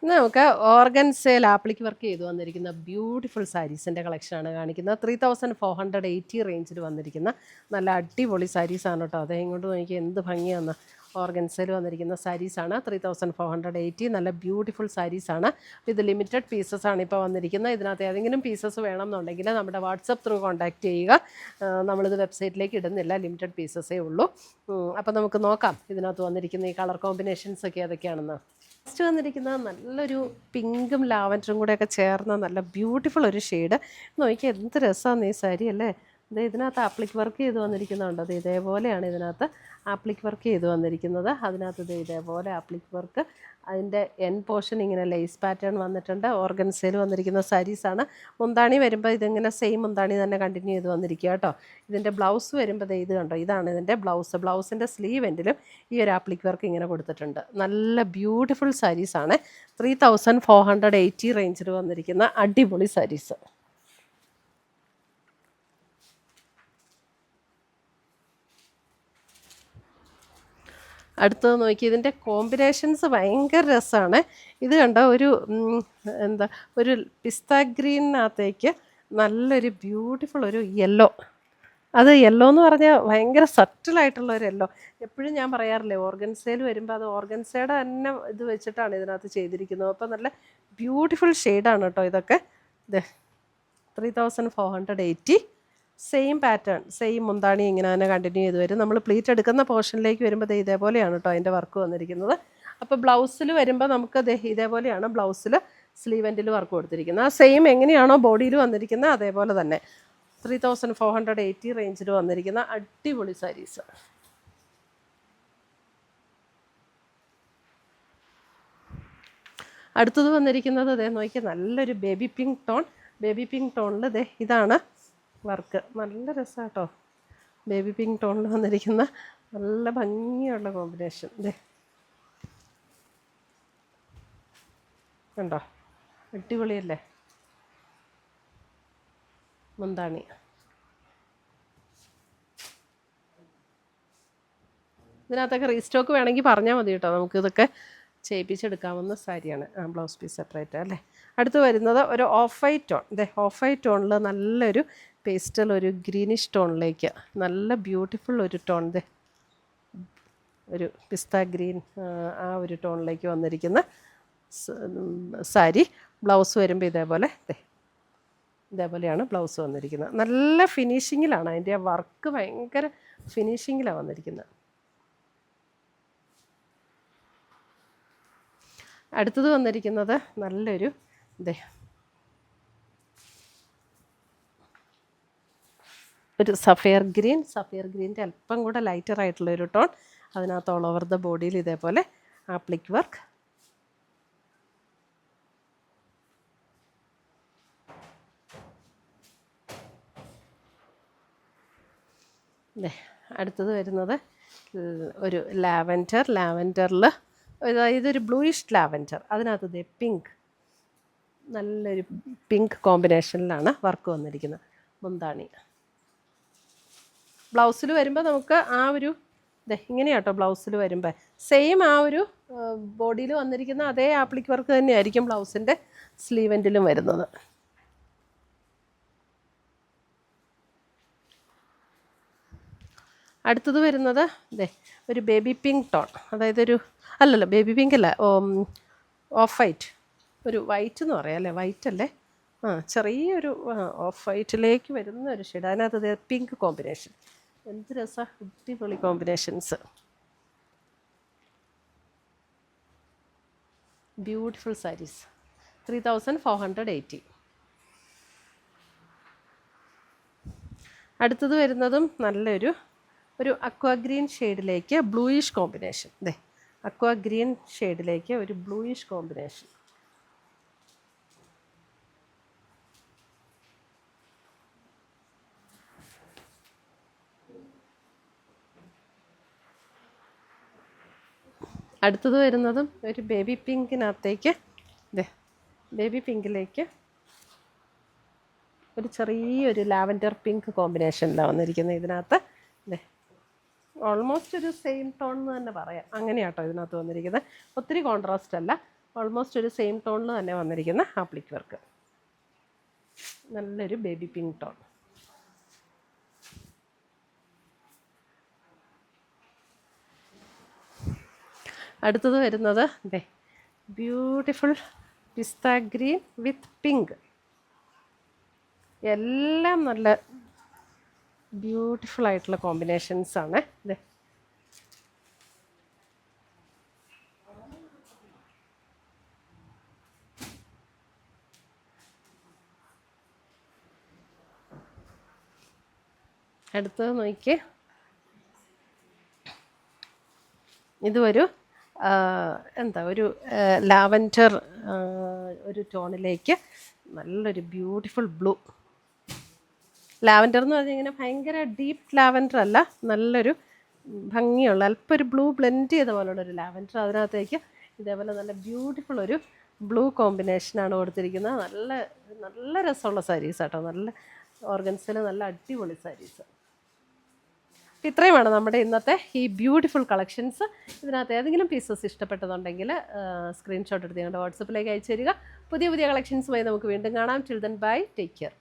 ഇന്ന് നമുക്ക് ഓർഗൻസയിൽ ആപ്ലിക്ക് വർക്ക് ചെയ്ത് വന്നിരിക്കുന്ന ബ്യൂട്ടിഫുൾ സാരീസിൻ്റെ കളക്ഷനാണ് കാണിക്കുന്നത്. 3480 റേഞ്ചിൽ വന്നിരിക്കുന്ന നല്ല അടിപൊളി സാരീസാണ് കേട്ടോ. അതേ ഇങ്ങോട്ട് നോക്കി എന്ത് ഭംഗിയാണ്. ഓർഗൻസയിൽ വന്നിരിക്കുന്ന സാരീസാണ് 3480. നല്ല ബ്യൂട്ടിഫുൾ സാരീസാണ്. ഇത് ലിമിറ്റഡ് പീസസ് ആണ് ഇപ്പോൾ വന്നിരിക്കുന്നത്. ഇതിനകത്ത് ഏതെങ്കിലും പീസസ് വേണമെന്നുണ്ടെങ്കിൽ നമ്മുടെ വാട്സപ്പ് ത്രൂ കോൺടാക്റ്റ് ചെയ്യുക. നമ്മളിത് വെബ്സൈറ്റിലേക്ക് ഇടുന്നില്ല, ലിമിറ്റഡ് പീസസേ ഉള്ളൂ. അപ്പോൾ നമുക്ക് നോക്കാം ഇതിനകത്ത് വന്നിരിക്കുന്ന ഈ കളർ കോമ്പിനേഷൻസ് ഒക്കെ ഏതൊക്കെയാണെന്ന്. ഫസ്റ്റ് വന്നിരിക്കുന്നത് നല്ലൊരു പിങ്കും ലാവൻഡറും കൂടെയൊക്കെ ചേർന്ന നല്ല ബ്യൂട്ടിഫുൾ ഒരു ഷെയ്ഡ്. നോക്കിയാൽ എന്ത് രസമാണ് ഈ സാരി അല്ലേ. ഇത് ഇതിനകത്ത് ആപ്ലിക് വർക്ക് ചെയ്ത് വന്നിരിക്കുന്നുണ്ട്. അത് ഇതേപോലെയാണ് ഇതിനകത്ത് ആപ്ലിക് വർക്ക് ചെയ്ത് വന്നിരിക്കുന്നത്. അതിനകത്ത് ഇത് ഇതേപോലെ ആപ്ലിക് വർക്ക്, അതിൻ്റെ എൻ പോർഷൻ ഇങ്ങനെ ലേസ് പാറ്റേൺ വന്നിട്ടുണ്ട്. ഓർഗൻസയിൽ വന്നിരിക്കുന്ന സാരീസാണ്. മുന്താണി വരുമ്പോൾ ഇതിങ്ങനെ സെയിം മുന്താണി തന്നെ കണ്ടിന്യൂ ചെയ്ത് വന്നിരിക്കുക കേട്ടോ. ഇതിൻ്റെ ബ്ലൗസ് വരുമ്പോൾ ഇത് കണ്ടോ, ഇതാണ് ഇതിൻ്റെ ബ്ലൗസ്. ബ്ലൗസിൻ്റെ സ്ലീവ് എൻഡിലും ഈ ഒരു ആപ്ലിക് വർക്ക് ഇങ്ങനെ കൊടുത്തിട്ടുണ്ട്. നല്ല ബ്യൂട്ടിഫുൾ സാരീസാണ്. 3480 റേഞ്ചിൽ വന്നിരിക്കുന്ന അടിപൊളി സാരീസ്. അടുത്തത് നോക്കി, ഇതിൻ്റെ കോമ്പിനേഷൻസ് ഭയങ്കര രസമാണ്. ഇത് കണ്ടോ, ഒരു പിസ്ത ഗ്രീനകത്തേക്ക് നല്ലൊരു ബ്യൂട്ടിഫുൾ ഒരു യെല്ലോ. അത് യെല്ലോ എന്ന് പറഞ്ഞാൽ ഭയങ്കര സട്ടിലായിട്ടുള്ള ഒരു യെല്ലോ. എപ്പോഴും ഞാൻ പറയാറില്ലേ, ഓർഗൻസയിൽ വരുമ്പോൾ അത് ഓർഗൻസയുടെ തന്നെ ഇത് വെച്ചിട്ടാണ് ഇതിനകത്ത് ചെയ്തിരിക്കുന്നത്. അപ്പോൾ നല്ല ബ്യൂട്ടിഫുൾ ഷെയ്ഡാണ് കേട്ടോ ഇതൊക്കെ. ഇത് 3480. സെയിം പാറ്റേൺ, സെയിം മുന്താണി ഇങ്ങനെ തന്നെ കണ്ടിന്യൂ ചെയ്ത് വരും. നമ്മൾ പ്ലീറ്റ് എടുക്കുന്ന പോർഷനിലേക്ക് വരുമ്പോൾ ഇതേപോലെയാണ് കേട്ടോ അതിൻ്റെ വർക്ക് വന്നിരിക്കുന്നത്. അപ്പോൾ ബ്ലൗസിൽ വരുമ്പോൾ നമുക്ക് ഇതേപോലെയാണ് ബ്ലൗസിൽ സ്ലീവ് എൻഡിൽ വർക്ക് കൊടുത്തിരിക്കുന്നത്. ആ സെയിം എങ്ങനെയാണോ ബോഡിയിൽ വന്നിരിക്കുന്നത് അതേപോലെ തന്നെ 3480 റേഞ്ചിൽ വന്നിരിക്കുന്ന അടിപൊളി സാരീസ്. അടുത്തത് വന്നിരിക്കുന്നത് നോക്കിയാൽ നല്ലൊരു baby pink tone. Baby pink ടോണിൽ ഇതാണ് വർക്ക്. നല്ല രസമാട്ടോ. ബേബി പിങ്ക് ടോണിൽ വന്നിരിക്കുന്ന നല്ല ഭംഗിയുള്ള കോമ്പിനേഷൻ. കണ്ടോ, അടിപൊളിയല്ലേ. മുന്താണി ഇതിനകത്തൊക്കെ റീസ്റ്റോക്ക് വേണമെങ്കിൽ പറഞ്ഞാൽ മതി കേട്ടോ. നമുക്കിതൊക്കെ ചെയ്യിപ്പിച്ചെടുക്കാവുന്ന സാരിയാണ്. ബ്ലൗസ് പീസ് സെപ്പറേറ്റ് അല്ലേ. അടുത്ത് വരുന്നത് ഒരു off white tone. Off white ടോണിൽ നല്ലൊരു പേസ്റ്റൽ ഒരു ഗ്രീനിഷ് ടോണിലേക്ക് നല്ല ബ്യൂട്ടിഫുൾ ഒരു ടോൺ. ഒരു പിസ്ത ഗ്രീൻ ആ ഒരു ടോണിലേക്ക് വന്നിരിക്കുന്ന സാരി. ബ്ലൗസ് വരുമ്പോൾ ഇതേപോലെയാണ് ബ്ലൗസ് വന്നിരിക്കുന്നത്. നല്ല ഫിനിഷിങ്ങിലാണ്, അതിൻ്റെ ആ വർക്ക് ഭയങ്കര ഫിനിഷിങ്ങിലാണ് വന്നിരിക്കുന്നത്. അടുത്തത് വന്നിരിക്കുന്നത് നല്ലൊരു ഒരു സഫയർ ഗ്രീൻ്റെ അല്പം കൂടെ ലൈറ്ററായിട്ടുള്ളൊരു ടോൺ. അതിനകത്ത് ഓൾ ഓവർ ദ ബോഡിയിൽ ഇതേപോലെ ആപ്ലിക് വർക്ക്. അടുത്തത് വരുന്നത് ഒരു ലാവൻഡറിൽ ഇതൊരു ബ്ലൂയിഷ് ലാവൻഡർ. അതിനകത്ത് പിങ്ക്, നല്ലൊരു പിങ്ക് കോമ്പിനേഷനിലാണ് വർക്ക് വന്നിരിക്കുന്നത്. മുന്താണി ബ്ലൗസിൽ വരുമ്പോൾ നമുക്ക് ആ ഒരു ഇങ്ങനെയാട്ടോ ബ്ലൗസിൽ വരുമ്പോൾ സെയിം ആ ഒരു ബോഡിയിൽ വന്നിരിക്കുന്ന അതേ ആപ്ലിക് വർക്ക് തന്നെയായിരിക്കും ബ്ലൗസിൻ്റെ സ്ലീവ് എൻഡിലും വരുന്നത്. അടുത്തത് വരുന്നത് ഒരു ബേബി പിങ്ക് ടോൺ. അതായത് ബേബി പിങ്ക് അല്ല, ഓഫ് വൈറ്റ്. ഒരു വൈറ്റ് എന്ന് പറയാം അല്ലേ, വൈറ്റ് അല്ലേ, ചെറിയൊരു ഓഫ് വൈറ്റിലേക്ക് വരുന്ന ഒരു ഷെയ്ഡ്. അതിനകത്ത് പിങ്ക് കോമ്പിനേഷൻ. എന്ത് രസമാണ്, അടിപൊളി കോമ്പിനേഷൻസ്. ബ്യൂട്ടിഫുൾ സാരീസ്. 3480. അടുത്തത് വരുന്നതും നല്ലൊരു അക്വാ ഗ്രീൻ ഷെയ്ഡിലേക്ക് ബ്ലൂയിഷ് കോമ്പിനേഷൻ. അക്വാ ഗ്രീൻ ഷെയ്ഡിലേക്ക് ഒരു ബ്ലൂയിഷ് കോമ്പിനേഷൻ. അടുത്തത് വരുന്നതും ഒരു ബേബി പിങ്കിനകത്തേക്ക് ബേബി പിങ്കിലേക്ക് ഒരു ചെറിയൊരു ലാവൻഡർ പിങ്ക് കോമ്പിനേഷനിലാണ് വന്നിരിക്കുന്നത്. ഇതിനകത്ത് ഓൾമോസ്റ്റ് ഒരു സെയിം ടോൺ എന്ന് തന്നെ പറയാം. അങ്ങനെയാട്ടോ ഇതിനകത്ത് വന്നിരിക്കുന്നത്. ഒത്തിരി കോൺട്രാസ്റ്റ് അല്ല, ഓൾമോസ്റ്റ് ഒരു സെയിം ടോണിൽ തന്നെ വന്നിരിക്കുന്ന ആപ്ലിക് വർക്ക്. നല്ലൊരു ബേബി പിങ്ക് ടോൺ. അടുത്തത് വരുന്നത് ബ്യൂട്ടിഫുൾ പിസ്ത ഗ്രീൻ വിത്ത് പിങ്ക്. എല്ലാം നല്ല ബ്യൂട്ടിഫുൾ ആയിട്ടുള്ള കോമ്പിനേഷൻസ് ആണ്. അടുത്തത് നോക്കിയേ, ഇതൊരു ഒരു ലാവൻഡർ ഒരു ടോണിലേക്ക് നല്ലൊരു ബ്യൂട്ടിഫുൾ ബ്ലൂ. ലാവൻഡർ എന്ന് പറഞ്ഞാൽ ഇങ്ങനെ ഭയങ്കര ഡീപ്പ് ലാവൻഡർ അല്ല, നല്ലൊരു ഭംഗിയുള്ള അല്പം ഒരു ബ്ലൂ ബ്ലെൻഡ് ചെയ്ത പോലുള്ളൊരു ലാവൻഡർ. അതിനകത്തേക്ക് ഇതേപോലെ നല്ല ബ്യൂട്ടിഫുൾ ഒരു ബ്ലൂ കോമ്പിനേഷനാണ് കൊടുത്തിരിക്കുന്നത്. നല്ല നല്ല രസമുള്ള സാരീസ് കേട്ടോ, നല്ല ഓർഗൻസിൽ നല്ല അടിപൊളി സാരീസ്. ഇത്രയുമാണ് നമ്മുടെ ഇന്നത്തെ ഈ ബ്യൂട്ടിഫുൾ കളക്ഷൻസ്. ഇതിനകത്ത് ഏതെങ്കിലും പീസസ് ഇഷ്ടപ്പെട്ടതുണ്ടെങ്കിൽ സ്ക്രീൻഷോട്ട് എടുത്ത് ഞങ്ങളുടെ വാട്സപ്പിലേക്ക് അയച്ചു തരിക. പുതിയ പുതിയ കളക്ഷൻസുമായി നമുക്ക് വീണ്ടും കാണാം. Till then bye, take care.